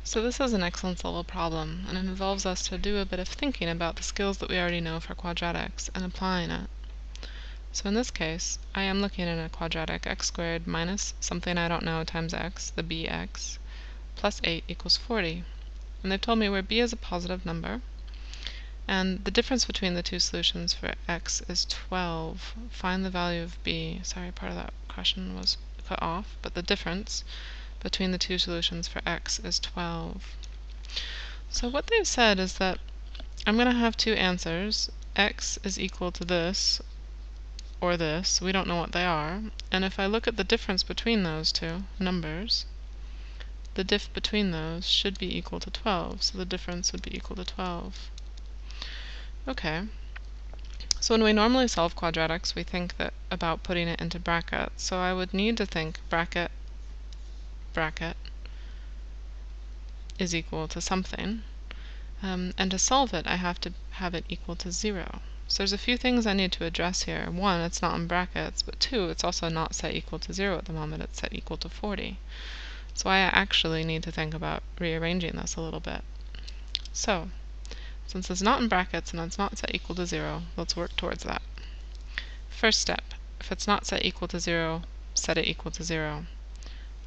So this is an excellence level problem, and it involves us to do a bit of thinking about the skills that we already know for quadratics and applying it. So in this case, I am looking at a quadratic x squared minus something I don't know times x, the bx, plus 8 equals 40. And they've told me where b is a positive number, and the difference between the two solutions for x is 12. Find the value of b. Sorry, part of that question was cut off, but the difference between the two solutions for x is 12. So what they've said is that I'm going to have two answers. X is equal to this or this. We don't know what they are. And if I look at the difference between those two numbers, the diff between those should be equal to 12. So the difference would be equal to 12. Okay. So when we normally solve quadratics, we think that about putting it into brackets. So I would need to think bracket, bracket is equal to something. And to solve it, I have to have it equal to 0. So there's a few things I need to address here. One, it's not in brackets, but two, it's also not set equal to 0 at the moment. It's set equal to 40. So I actually need to think about rearranging this a little bit. So, since it's not in brackets and it's not set equal to 0, let's work towards that. First step, if it's not set equal to 0, set it equal to 0.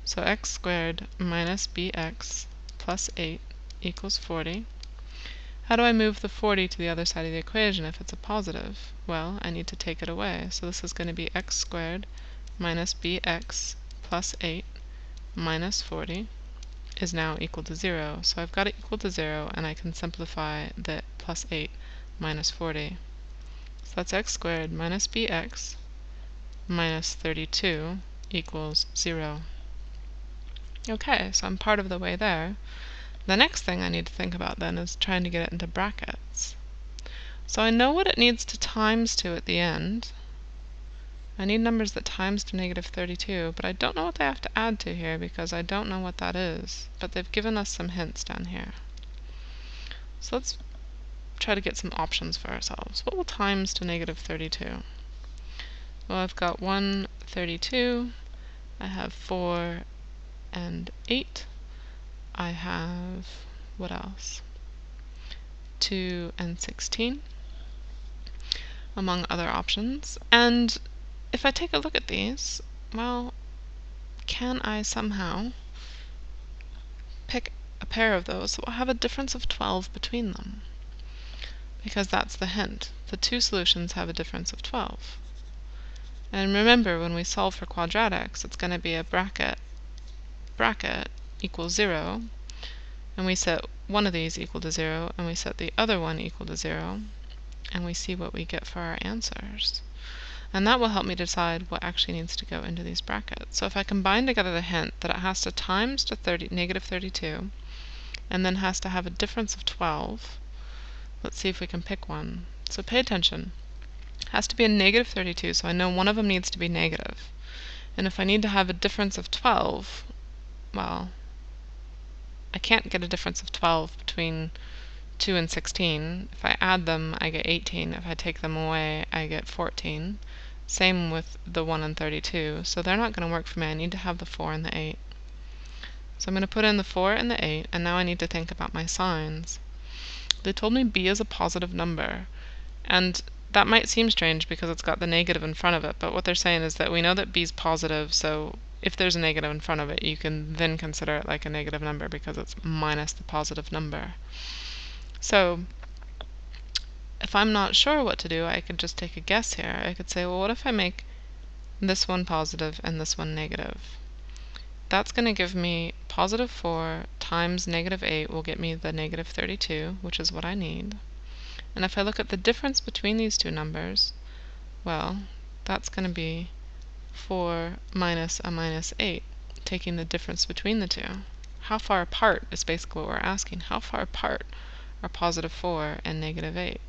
So x squared minus bx plus 8 equals 40. How do I move the 40 to the other side of the equation if it's a positive? Well, I need to take it away. So this is going to be x squared minus bx plus 8 minus 40 is now equal to 0. So I've got it equal to 0, and I can simplify the plus 8 minus 40. So that's x squared minus bx minus 32 equals 0. Okay, so I'm part of the way there. The next thing I need to think about then is trying to get it into brackets. So I know what it needs to times to at the end. I need numbers that times to negative 32, but I don't know what they have to add to here because I don't know what that is. But they've given us some hints down here. So let's try to get some options for ourselves. What will times to negative 32? Well, I've got 1, 32. I have 4 and 8. I have, what else? 2 and 16, among other options. And if I take a look at these, well, can I somehow pick a pair of those that will have a difference of 12 between them? Because that's the hint. The two solutions have a difference of 12. And remember, when we solve for quadratics, it's going to be a bracket, bracket equals 0, and we set one of these equal to 0, and we set the other one equal to 0, and we see what we get for our answers. And that will help me decide what actually needs to go into these brackets. So if I combine together the hint that it has to times to negative 32, and then has to have a difference of 12, let's see if we can pick one. So pay attention. It has to be a negative 32, so I know one of them needs to be negative. And if I need to have a difference of 12, well, I can't get a difference of 12 between 2 and 16. If I add them, I get 18. If I take them away, I get 14. Same with the 1 and 32. So they're not going to work for me. I need to have the 4 and the 8. So I'm going to put in the 4 and the 8, and now I need to think about my signs. They told me b is a positive number, and that might seem strange because it's got the negative in front of it, but what they're saying is that we know that b is positive, so if there's a negative in front of it, you can then consider it like a negative number because it's minus the positive number. So if I'm not sure what to do, I could just take a guess here. I could say, well, what if I make this one positive and this one negative? That's going to give me positive 4 times negative 8 will get me the negative 32, which is what I need. And if I look at the difference between these two numbers, well, that's going to be 4 minus a minus 8, taking the difference between the two. How far apart is basically what we're asking. How far apart are positive 4 and negative 8?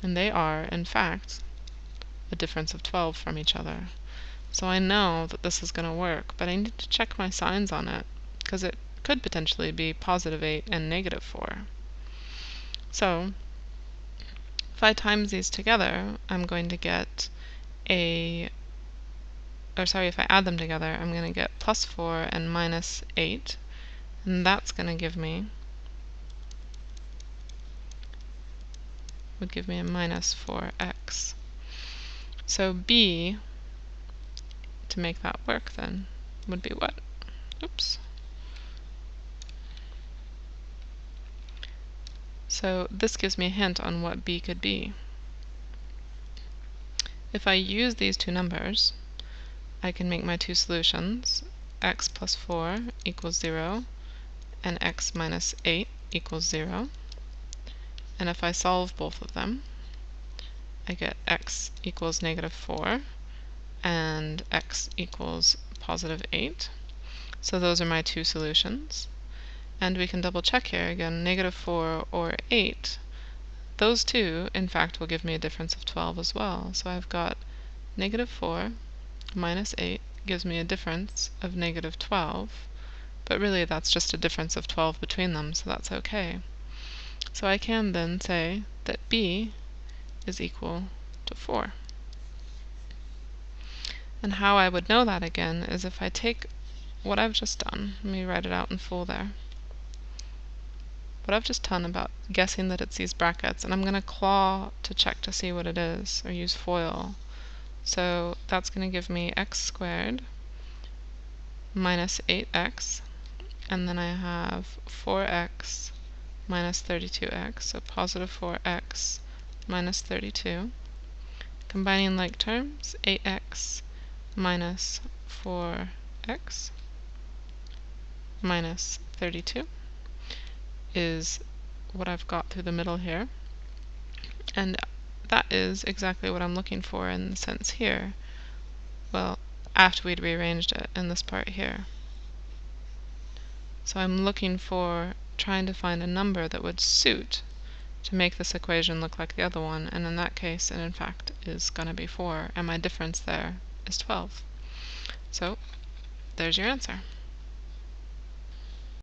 And they are, in fact, a difference of 12 from each other. So I know that this is going to work, but I need to check my signs on it, because it could potentially be positive 8 and negative 4. So if I times these together, I'm going to get if I add them together, I'm going to get plus 4 and minus 8, And that's going to give me, would give me a minus 4x. So b, to make that work then, would be what? Oops. So this gives me a hint on what b could be. If I use these two numbers, I can make my two solutions. X plus 4 equals 0, and x minus 8 equals 0. And if I solve both of them, I get x equals negative 4, and x equals positive 8. So those are my two solutions. And we can double check here again, negative 4 or 8. Those two, in fact, will give me a difference of 12 as well. So I've got negative 4 minus 8 gives me a difference of negative 12. But really that's just a difference of 12 between them, so that's okay. So I can then say that b is equal to 4. And how I would know that again is if I take what I've just done, let me write it out in full there. What I've just done about guessing that it's these brackets, and I'm going to claw to check to see what it is, or use FOIL. So that's going to give me x squared minus 8x, and then I have 4x minus 32x, so positive 4x minus 32. Combining like terms, 8x minus 4x minus 32 is what I've got through the middle here. And that is exactly what I'm looking for in the sense here. Well, after we'd rearranged it in this part here. So I'm looking for, trying to find a number that would suit to make this equation look like the other one, and in that case it in fact is going to be 4, and my difference there is 12. So there's your answer.